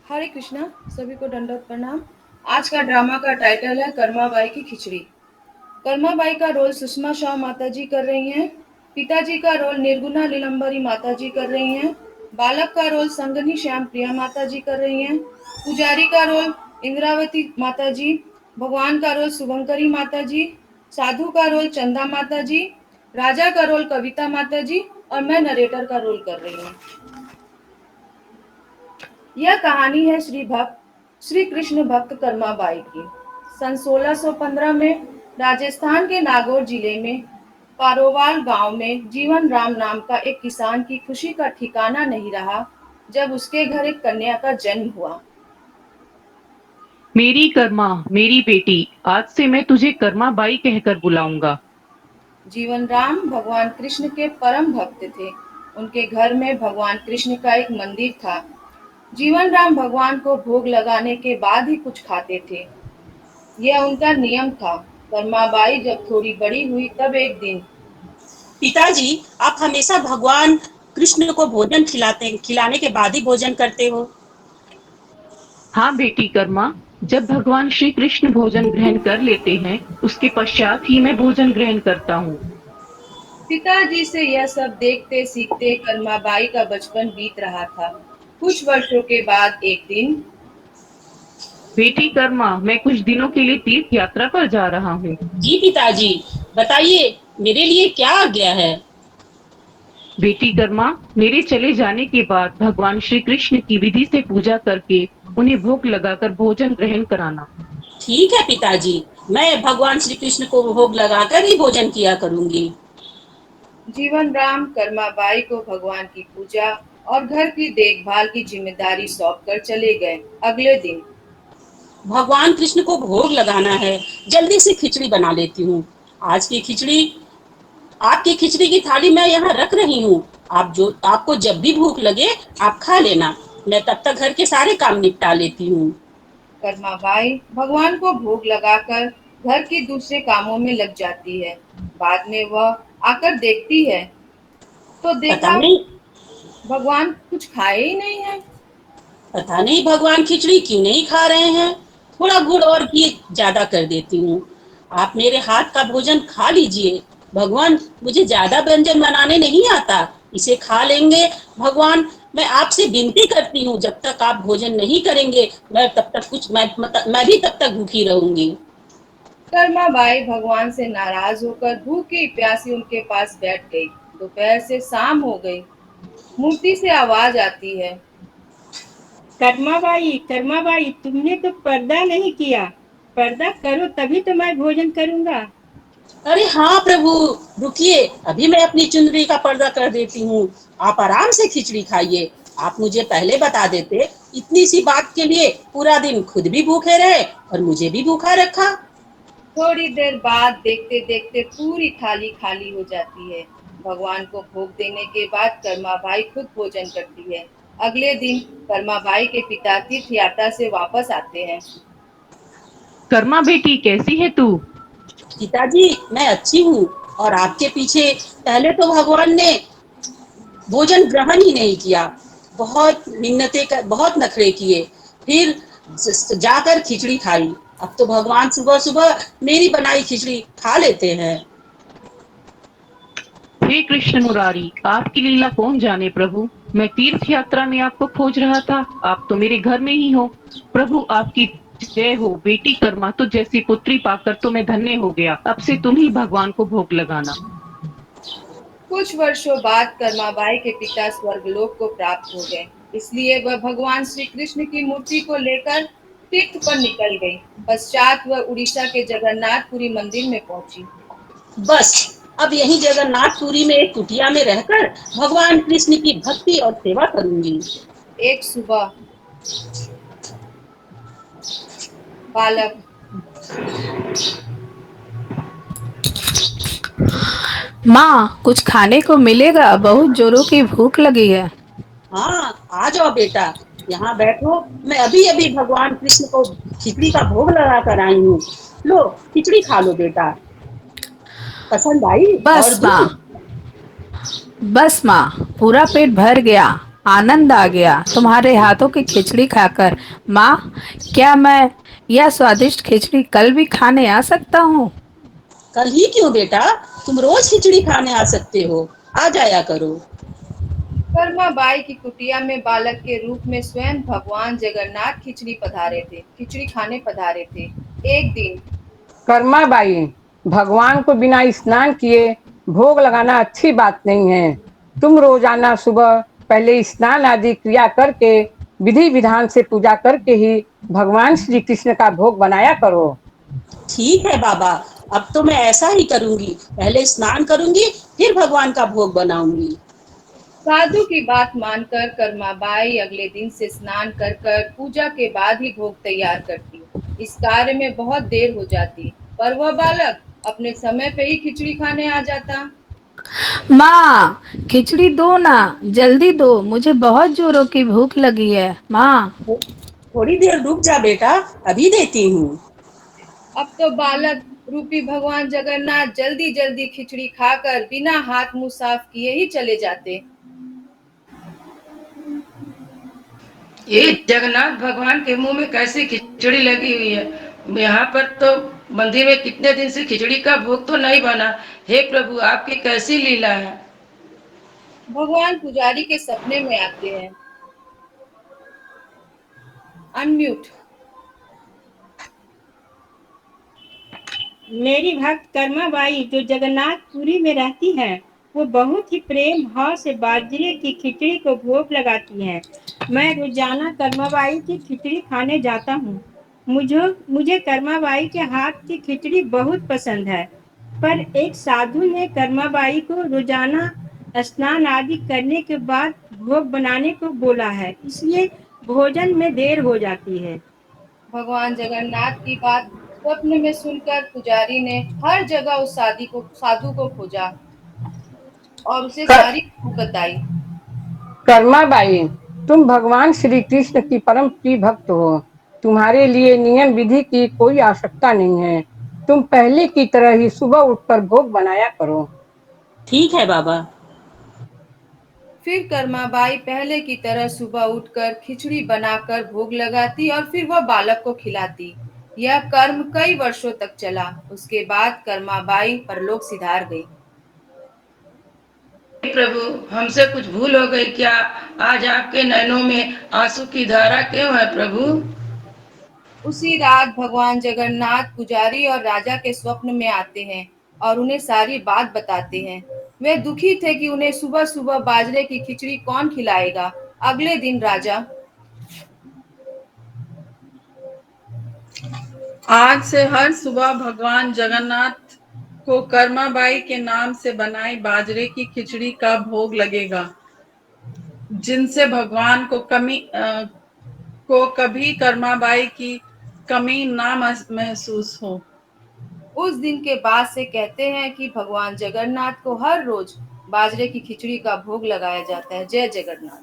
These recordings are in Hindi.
हरे कृष्णा। सभी को दंडवत प्रणाम। आज का ड्रामा का टाइटल है कर्माबाई की खिचड़ी। कर्माबाई का रोल सुषमा शाह माताजी कर रही हैं। पिताजी का रोल निर्गुणा नीलंबरी माताजी कर रही हैं। बालक का रोल संगनी श्याम प्रिया माताजी कर रही हैं। पुजारी का रोल इंद्रावती माताजी। भगवान का रोल शुभंकरी माताजी। साधु का रोल चंदा माताजी। राजा का रोल कविता माताजी। और मैं नरेटर का रोल कर रही हूँ। यह कहानी है श्री कृष्ण भक्त कर्माबाई की। सन 1615 में राजस्थान के नागौर जिले में पारोवाल गांव में जीवन राम नाम का एक किसान की खुशी का ठिकाना नहीं रहा जब उसके घर एक कन्या का जन्म हुआ। मेरी कर्मा, मेरी बेटी, आज से मैं तुझे कर्मा बाई कहकर बुलाऊंगा। जीवन राम भगवान कृष्ण के परम भक्त थे। उनके घर में भगवान कृष्ण का एक मंदिर था। जीवन राम भगवान को भोग लगाने के बाद ही कुछ खाते थे। यह उनका नियम था। कर्माबाई जब थोड़ी बड़ी हुई तब एक दिन। पिताजी, आप हमेशा भगवान कृष्ण को भोजन खिलाने के बाद ही भोजन करते हो। हाँ बेटी कर्मा, जब भगवान श्री कृष्ण भोजन ग्रहण कर लेते हैं, उसके पश्चात ही मैं भोजन ग्रहण करता हूँ। पिताजी से यह सब देखते सीखते कर्माबाई का बचपन बीत रहा था। कुछ वर्षों के बाद एक दिन। बेटी कर्मा, मैं कुछ दिनों के लिए तीर्थ यात्रा पर जा रहा हूँ। जी पिताजी, बताइए मेरे लिए क्या आ गया है। बेटी कर्मा, मेरे चले जाने के बाद भगवान श्री कृष्ण की विधि से पूजा करके उन्हें भोग लगाकर भोजन ग्रहण कराना। ठीक है पिताजी, मैं भगवान श्री कृष्ण को भोग लगाकर ही भोजन किया करूंगी। जीवन राम कर्माबाई को भगवान की पूजा और घर की देखभाल की जिम्मेदारी सौंपकर चले गए। अगले दिन। भगवान कृष्ण को भोग लगाना है, जल्दी से खिचड़ी बना लेती हूँ। आज की खिचड़ी, आपकी खिचड़ी की थाली मैं यहाँ रख रही हूँ। आपको जब भी भूख लगे आप खा लेना। मैं तब तक घर के सारे काम निपटा लेती हूँ। कर्माबाई भगवान को भोग लगाकर घर के दूसरे कामों में लग जाती है। बाद में वह आकर देखती है तो पता देखा नहीं भगवान कुछ खाए ही नहीं है। पता नहीं भगवान खिचड़ी क्यों नहीं खा रहे हैं। थोड़ा गुड़ और घी ज्यादा कर देती हूँ। आप मेरे हाथ का भोजन खा लीजिए। भगवान, मुझे ज्यादा व्यंजन बनाने नहीं आता, इसे खा लेंगे। भगवान, मैं आपसे विनती करती हूँ, जब तक आप भोजन नहीं करेंगे मैं भी तब तक भूखी रहूंगी। कर्माबाई भगवान से नाराज होकर भूखी प्यासी उनके पास बैठ गई। दोपहर से शाम हो गई। मूर्ति से आवाज आती है। कर्माबाई, तुमने तो पर्दा नहीं किया। पर्दा करो तभी तो मैं भोजन करूंगा। अरे हाँ प्रभु, रुकिए, अभी मैं अपनी चुनरी का पर्दा कर देती हूँ। आप आराम से खिचड़ी खाइए। आप मुझे पहले बता देते, इतनी सी बात के लिए पूरा दिन खुद भी भूखे रहे और मुझे भी भूखा रखा। थोड़ी देर बाद देखते देखते पूरी थाली खाली हो जाती है। भगवान को भोग देने के बाद कर्माबाई खुद भोजन करती है। अगले दिन कर्माबाई के पिता तीर्थ यात्रा से वापस आते हैं। कर्मा बेटी, कैसी है तू? पिताजी, मैं अच्छी हूँ। और आपके पीछे पहले तो भगवान ने भोजन ग्रहण ही नहीं किया। बहुत नखरे किए। फिर जाकर खिचड़ी खाई। अब तो भगवान सुबह सुबह मेरी बनाई खिचड़ी खा लेते हैं। हे कृष्ण मुरारी, आपकी लीला कौन जाने प्रभु। मैं तीर्थ यात्रा में आपको खोज रहा था, आप तो मेरे घर में ही हो। प्रभु आपकी जय हो। बेटी कर्मा, तो जैसी पुत्री पाकर तो मैं धन्य हो गया। अब से तुम ही भगवान को भोग लगाना। कुछ वर्षों बाद कर्माबाई के पिता स्वर्गलोक को प्राप्त हो गए। इसलिए वह भगवान श्री कृष्ण की मूर्ति को लेकर तीर्थ पर निकल गई। पश्चात वह उड़ीसा के जगन्नाथपुरी मंदिर में पहुंची। बस, अब यहीं जगन्नाथपुरी में एक कुटिया में रहकर भगवान कृष्ण की भक्ति और सेवा करूंगी। एक सुबह बालक। माँ, कुछ खाने को मिलेगा? बहुत जोरों की भूख लगी है। हाँ, आ जाओ बेटा, यहाँ बैठो। मैं अभी अभी भगवान कृष्ण को खिचड़ी का भोग लगा कर आई हूँ। लो, खिचड़ी खा लो बेटा। पसंद आई? और बस दूँ? माँ, बस माँ, पूरा पेट भर गया। आनंद आ गया तुम्हारे हाथों की खिचड़ी खाकर। माँ, क्या मैं यह स्वादिष्ट खिचड़ी कल भी खाने आ सकता हूँ? कल ही क्यों बेटा, तुम रोज खिचड़ी खाने आ सकते हो, आ जाया करो। कर्माबाई की कुटिया में बालक के रूप में स्वयं भगवान जगन्नाथ खिचड़ी खाने पधारे थे। एक दिन कर्मा बाई, भगवान को बिना स्नान किए भोग लगाना अच्छी बात नहीं है। तुम रोजाना सुबह पहले स्नान आदि क्रिया करके विधि विधान से पूजा करके ही भगवान श्री कृष्ण का भोग बनाया करो। ठीक है बाबा, अब तो मैं ऐसा ही करूंगी। पहले स्नान करूंगी, फिर भगवान का भोग बनाऊंगी। साधु की बात मानकर कर्माबाई अगले दिन से स्नान कर कर पूजा के बाद ही भोग तैयार करती। इस कार्य में बहुत देर हो जाती, पर वह बालक अपने समय पे ही खिचड़ी खाने आ जाता। माँ, खिचड़ी दो ना, जल्दी दो, मुझे बहुत जोरों की भूख लगी है। माँ। थोड़ी देर रुक जा बेटा, अभी देती हूँ। अब तो बालक रूपी भगवान जगन्नाथ जल्दी जल्दी खिचड़ी खाकर बिना हाथ मुंह साफ किए ही चले जाते। ये जगन्नाथ भगवान के मुंह में कैसी खिचड़ी लगी हुई है। यहाँ पर तो मंदिर में कितने दिन से खिचड़ी का भोग तो नहीं बना। हे प्रभु, आपकी कैसी लीला है। भगवान पुजारी के सपने में आते हैं। अनम्यूट। मेरी भक्त कर्माबाई जो जगन्नाथपुरी में रहती है, वो बहुत ही प्रेम भाव से बाजरे की खिचड़ी को भोग लगाती है। मैं रोजाना कर्माबाई की खिचड़ी खाने जाता हूँ। मुझे मुझे कर्माबाई के हाथ की खिचड़ी बहुत पसंद है। पर एक साधु ने कर्माबाई को रोजाना स्नान आदि करने के बाद भोग बनाने को बोला है, इसलिए भोजन में देर हो जाती है। भगवान जगन्नाथ की बात स्वप्न में सुनकर पुजारी ने हर जगह उस साधु को खोजा और उसे कर, सारी बात बताई। कर्मा बाई, तुम भगवान श्री कृष्ण की परम प्रिय भक्त हो। तुम्हारे लिए नियम विधि की कोई आवश्यकता नहीं है। तुम पहले की तरह ही सुबह उठकर भोग बनाया करो। ठीक है बाबा। फिर कर्माबाई पहले की तरह सुबह उठकर खिचड़ी बनाकर भोग लगाती और फिर वह बालक को खिलाती। यह कर्म कई वर्षों तक चला। उसके बाद कर्माबाई परलोक सिधार गई। हे प्रभु, हमसे कुछ भूल हो गई क्या। आज आपके नैनों में आंसू की धारा क्यों है प्रभु। उसी रात भगवान जगन्नाथ पुजारी और राजा के स्वप्न में आते हैं और उन्हें सारी बात बताते हैं। वे दुखी थे कि उन्हें सुबह सुबह बाजरे की खिचड़ी कौन खिलाएगा। अगले दिन राजा आज से हर सुबह भगवान जगन्नाथ को कर्माबाई के नाम से बनाई बाजरे की खिचड़ी का भोग लगेगा, जिनसे भगवान को कभी कर्माबाई की कमी ना महसूस हो। उस दिन के बाद से कहते हैं कि भगवान जगन्नाथ को हर रोज बाजरे की खिचड़ी का भोग लगाया जाता है। जय जगन्नाथ।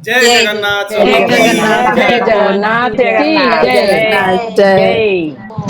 जय जगन्नाथ जय प्रभु की जगन्नाथ, जय जय। जगन्नाथ की जगन्नाथ जय। जगन्नाथ जय।